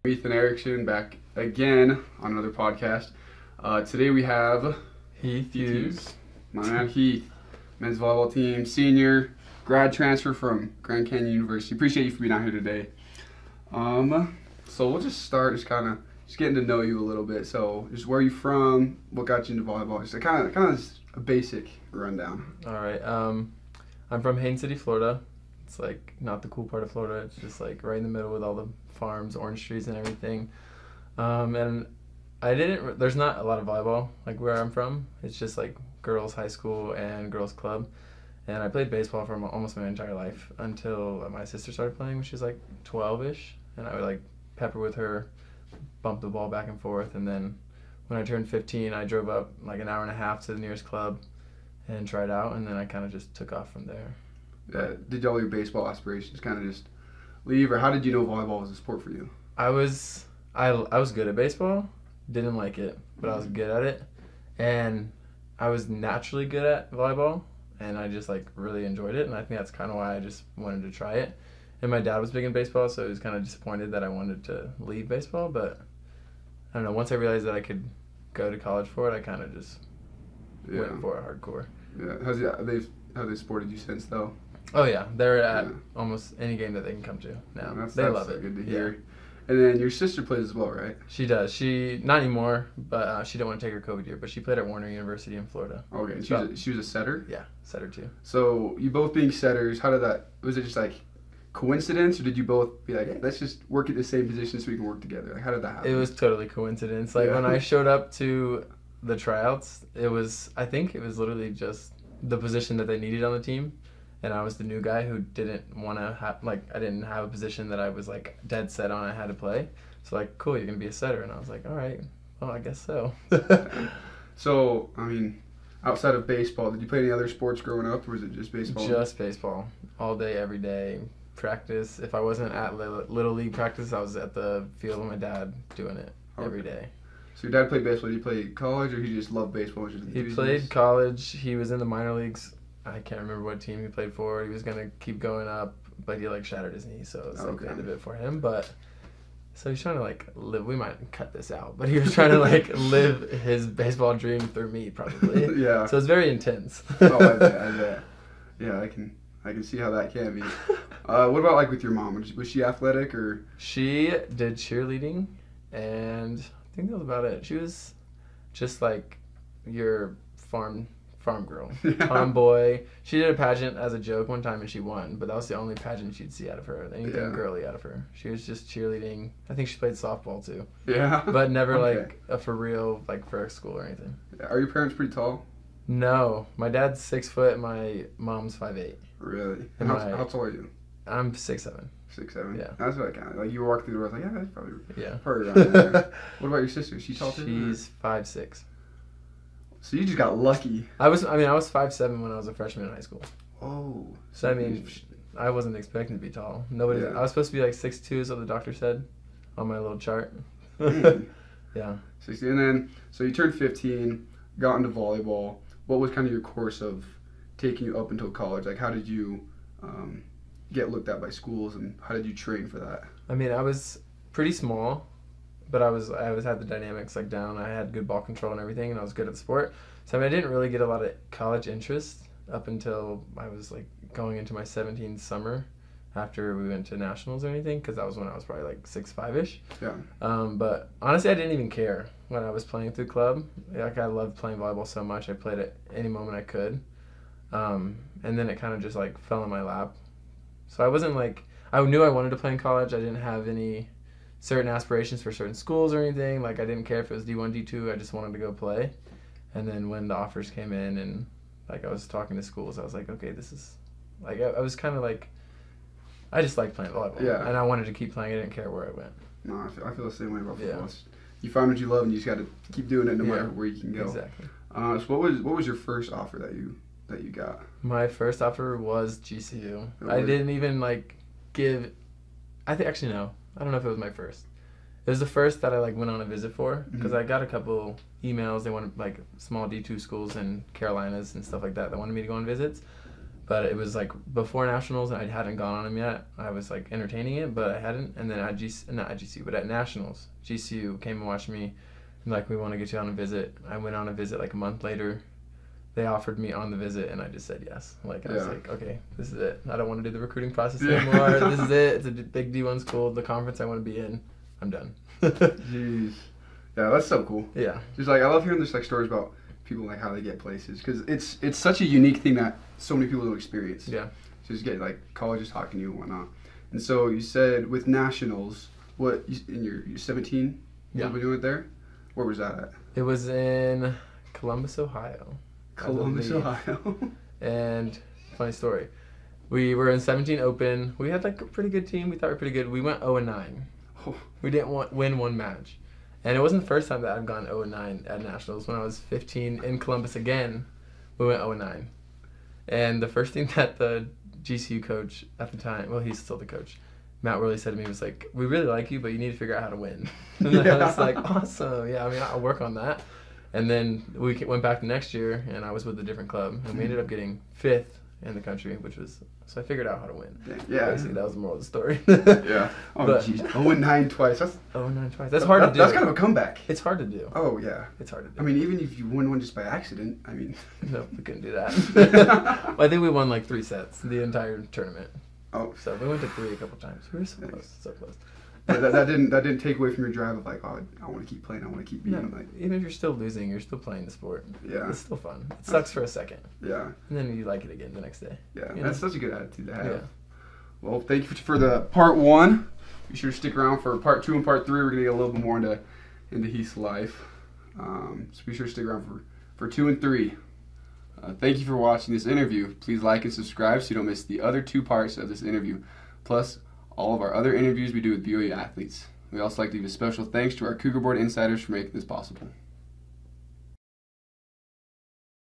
Ethan Erickson back again on another podcast. Today we have Heath Hughes. My man Heath, men's volleyball team, senior, grad transfer from Grand Canyon University. Appreciate you for being out here today. So we'll just start just getting to know you a little bit. So just where are you from? What got you into volleyball? Just kind of a basic rundown. All right. I'm from Haines City, Florida. It's like not the cool part of Florida. It's just like right in the middle with all the farms, orange trees, and everything. And there's not a lot of volleyball like where I'm from. It's just like girls' high school and girls' club. And I played baseball for almost my entire life until my sister started playing when she was like 12-ish. And I would like pepper with her, bump the ball back and forth. And then when I turned 15, I drove up like an hour and a half to the nearest club and tried out. And then I kind of just took off from there. Did all your baseball aspirations kind of just leave, or how did you know volleyball was a sport for you? I was good at baseball, didn't like it, but I was good at it, and I was naturally good at volleyball, and I just like really enjoyed it, and I think that's kind of why I just wanted to try it. And my dad was big in baseball, so he was kind of disappointed that I wanted to leave baseball, but I don't know, once I realized that I could go to college for it, I kind of just went for it hardcore. Yeah, have they supported you since though? Oh yeah, they're at almost any game that they can come to now. They love it. Good to hear. Yeah. And then your sister plays as well, right? She does. She not anymore, but she didn't want to take her COVID year. But she played at Warner University in Florida. Okay, she was a setter. Yeah, setter too. So you both being setters, how did that? Was it just like coincidence, or did you both be like, hey, let's just work at the same position so we can work together? Like, how did that happen? It was totally coincidence. Like when I showed up to the tryouts, I think it was literally just the position that they needed on the team. And I was the new guy who didn't want to have, I didn't have a position that I was, dead set on I had to play. So, cool, you're going to be a setter. And I was like, all right, well, I guess so. So, I mean, outside of baseball, did you play any other sports growing up, or was it just baseball? Just baseball. All day, every day. Practice. If I wasn't at Little League practice, I was at the field with my dad doing it every day. So your dad played baseball. Did he play college, or he just loved baseball? He played college. He was in the minor leagues. I can't remember what team he played for. He was going to keep going up, but he shattered his knee, so it's the end of it for him. But so he's trying to live. We might cut this out, but he was trying to live his baseball dream through me, probably. Yeah. So it's very intense. Oh, I bet. Yeah, I can see how that can be. What about with your mom? Was she athletic or? She did cheerleading, and I think that was about it. She was just like your farm girl, tomboy. She did a pageant as a joke one time and she won, but that was the only pageant you'd see out of her, anything girly out of her. She was just cheerleading. I think she played softball too. Yeah. But never a for real, for school or anything. Are your parents pretty tall? No. My dad's 6 foot, my mom's 5'8". Really? And how tall are you? I'm 6'7". 6'7"? Yeah. That's what I kind of, you were walking through the door, I was like, yeah, that's probably Yeah. around there. What about your sister? Is she tall too? She's 5'6". So you just got lucky. I was 5'7" when I was a freshman in high school. Oh. So I wasn't expecting to be tall. Nobody. I was supposed to be 6'2", is what the doctor said on my little chart. Yeah. 60, and then so you turned 15, got into volleyball. What was kind of your course of taking you up until college? How did you get looked at by schools, and how did you train for that? I was pretty small, but I had the dynamics down. I had good ball control and everything, and I was good at the sport. So I didn't really get a lot of college interest up until I was going into my 17th summer after we went to nationals or anything, because that was when I was probably 6'5"-ish. Yeah. But honestly, I didn't even care when I was playing through club. I loved playing volleyball so much. I played it any moment I could. And then it kind of just fell in my lap. So I wasn't I knew I wanted to play in college. I didn't have any certain aspirations for certain schools or anything. I didn't care if it was D1, D2. I just wanted to go play. And then when the offers came in and I was talking to schools, I was like, okay, this is I was kind of I just liked playing volleyball. Yeah. And I wanted to keep playing. I didn't care where I went. No, I feel the same way about football. Yeah. You find what you love, and you just got to keep doing it no matter where you can go. Exactly. So what was your first offer that you got? My first offer was GCU. I didn't even give. Actually no. I don't know if it was my first. It was the first that I went on a visit for, because I got a couple emails. They wanted small D2 schools in Carolinas and stuff like that. They wanted me to go on visits, But it was like before nationals, and I hadn't gone on them yet. I was like entertaining it, but I hadn't. And then at GCU, but at nationals, GCU came and watched me, and like, we want to get you on a visit. I went on a visit like a month later. They offered me on the visit, and I just said yes. Like, I was like, okay, this is it. I don't want to do the recruiting process anymore. This is it. It's a big D1 school, the conference I want to be in. I'm done. Jeez. Yeah, that's so cool. Yeah. Just like, I love hearing this like stories about people, like how they get places, because it's such a unique thing that so many people don't experience. Yeah. So just get like colleges talking to you and whatnot. And so you said with nationals, what you're 17? Yeah. What were you doing it there? Where was that at? It was in Columbus, Ohio. Columbus, Ohio. And funny story, we were in 17 Open. We had like a pretty good team. We thought we were pretty good. We went 0-9. Oh. We didn't win one match. And it wasn't the first time that I've gone 0-9 at nationals. When I was 15 in Columbus again, we went 0-9. And the first thing that the GCU coach at the time, well, he's still the coach, Matt Worley, said to me was like, we really like you, but you need to figure out how to win. And I was like, awesome. Yeah, I mean, I'll work on that. And then we went back the next year, and I was with a different club, and we ended up getting 5th in the country, which was, so I figured out how to win. Yeah. Basically, that was the moral of the story. Yeah. Oh, jeez. 0-9 twice. That's 0-9 twice. That's hard to do. That's kind of a comeback. It's hard to do. Oh, yeah. It's hard to do. I mean, even if you win one just by accident, I mean. No, we couldn't do that. Well, I think we won like 3 sets the entire tournament. Oh. So we went to 3 a couple times. We were so close. So close. that didn't take away from your drive of like, oh, I want to keep playing, I want to keep beating. No, like, even if you're still losing, you're still playing the sport. Yeah. It's still fun. It sucks for a second. Yeah. And then you like it again the next day. Yeah, You that's know? such a good attitude to have. Yeah. Well, thank you for the part 1. Be sure to stick around for part 2 and part 3. We're gonna get a little bit more into Heath's life. So be sure to stick around for 2 and 3. Thank you for watching this interview. Please like and subscribe so you don't miss the other 2 parts of this interview, plus all of our other interviews we do with BYU athletes. We also like to give a special thanks to our Cougar Board insiders for making this possible.